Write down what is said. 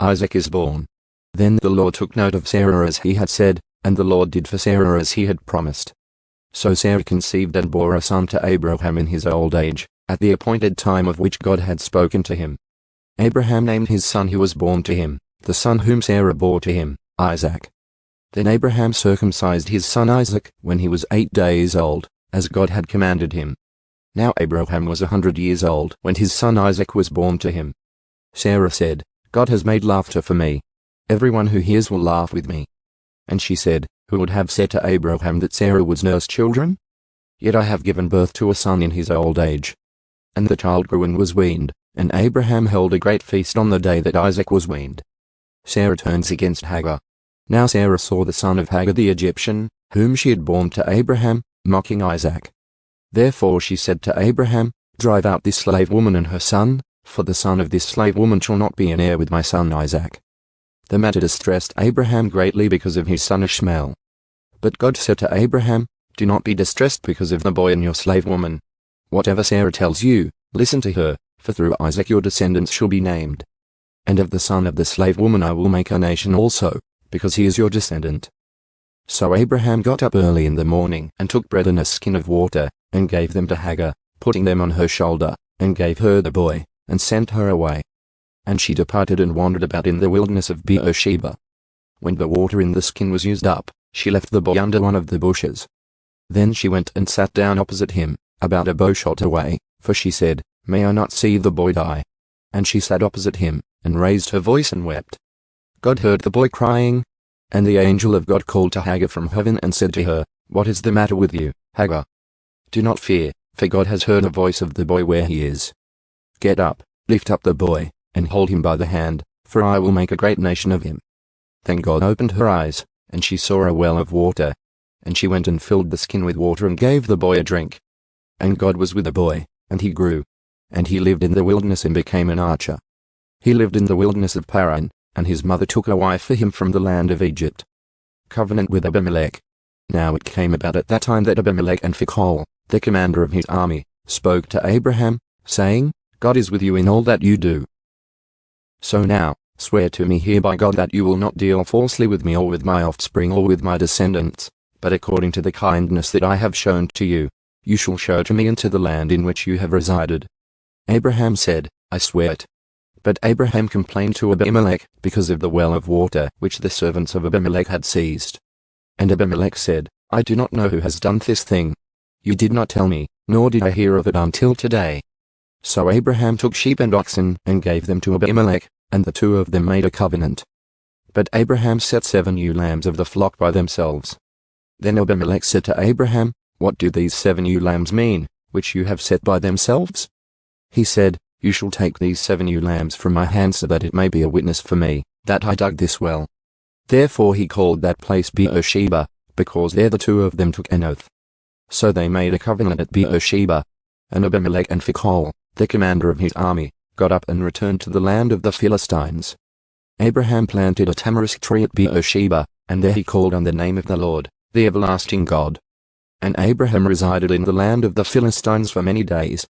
Isaac is born. Then the Lord took note of Sarah as he had said, and the Lord did for Sarah as he had promised. So Sarah conceived and bore a son to Abraham in his old age, at the appointed time of which God had spoken to him. Abraham named his son who was born to him, the son whom Sarah bore to him, Isaac. Then Abraham circumcised his son Isaac when he was 8 days old, as God had commanded him. Now Abraham was 100 years old when his son Isaac was born to him. Sarah said, God has made laughter for me. Everyone who hears will laugh with me. And she said, who would have said to Abraham that Sarah would nurse children? Yet I have given birth to a son in his old age. And the child grew and was weaned, and Abraham held a great feast on the day that Isaac was weaned. Sarah turns against Hagar. Now Sarah saw the son of Hagar the Egyptian, whom she had borne to Abraham, mocking Isaac. Therefore she said to Abraham, drive out this slave woman and her son, for the son of this slave woman shall not be an heir with my son Isaac. The matter distressed Abraham greatly because of his son Ishmael. But God said to Abraham, do not be distressed because of the boy and your slave woman. Whatever Sarah tells you, listen to her, for through Isaac your descendants shall be named. And of the son of the slave woman I will make a nation also, because he is your descendant. So Abraham got up early in the morning and took bread and a skin of water, and gave them to Hagar, putting them on her shoulder, and gave her the boy, and sent her away. And she departed and wandered about in the wilderness of Beersheba. When the water in the skin was used up, she left the boy under one of the bushes. Then she went and sat down opposite him, about a bowshot away, for she said, may I not see the boy die? And she sat opposite him, and raised her voice and wept. God heard the boy crying. And the angel of God called to Hagar from heaven and said to her, what is the matter with you, Hagar? Do not fear, for God has heard the voice of the boy where he is. Get up, lift up the boy, and hold him by the hand, for I will make a great nation of him. Then God opened her eyes, and she saw a well of water. And she went and filled the skin with water and gave the boy a drink. And God was with the boy, and he grew. And he lived in the wilderness and became an archer. He lived in the wilderness of Paran, and his mother took a wife for him from the land of Egypt. Covenant with Abimelech. Now it came about at that time that Abimelech and Phicol, the commander of his army, spoke to Abraham, saying, God is with you in all that you do. So now, swear to me here by God that you will not deal falsely with me or with my offspring or with my descendants, but according to the kindness that I have shown to you, you shall show to me and to the land in which you have resided. Abraham said, I swear it. But Abraham complained to Abimelech because of the well of water which the servants of Abimelech had seized. And Abimelech said, I do not know who has done this thing. You did not tell me, nor did I hear of it until today. So Abraham took sheep and oxen and gave them to Abimelech, and the two of them made a covenant. But Abraham set 7 ewe lambs of the flock by themselves. Then Abimelech said to Abraham, what do these 7 ewe lambs mean, which you have set by themselves? He said, you shall take these 7 ewe lambs from my hand so that it may be a witness for me, that I dug this well. Therefore he called that place Beersheba, because there the two of them took an oath. So they made a covenant at Beersheba. And Abimelech and Phicol, the commander of his army, got up and returned to the land of the Philistines. Abraham planted a tamarisk tree at Beersheba, and there he called on the name of the Lord, the everlasting God. And Abraham resided in the land of the Philistines for many days,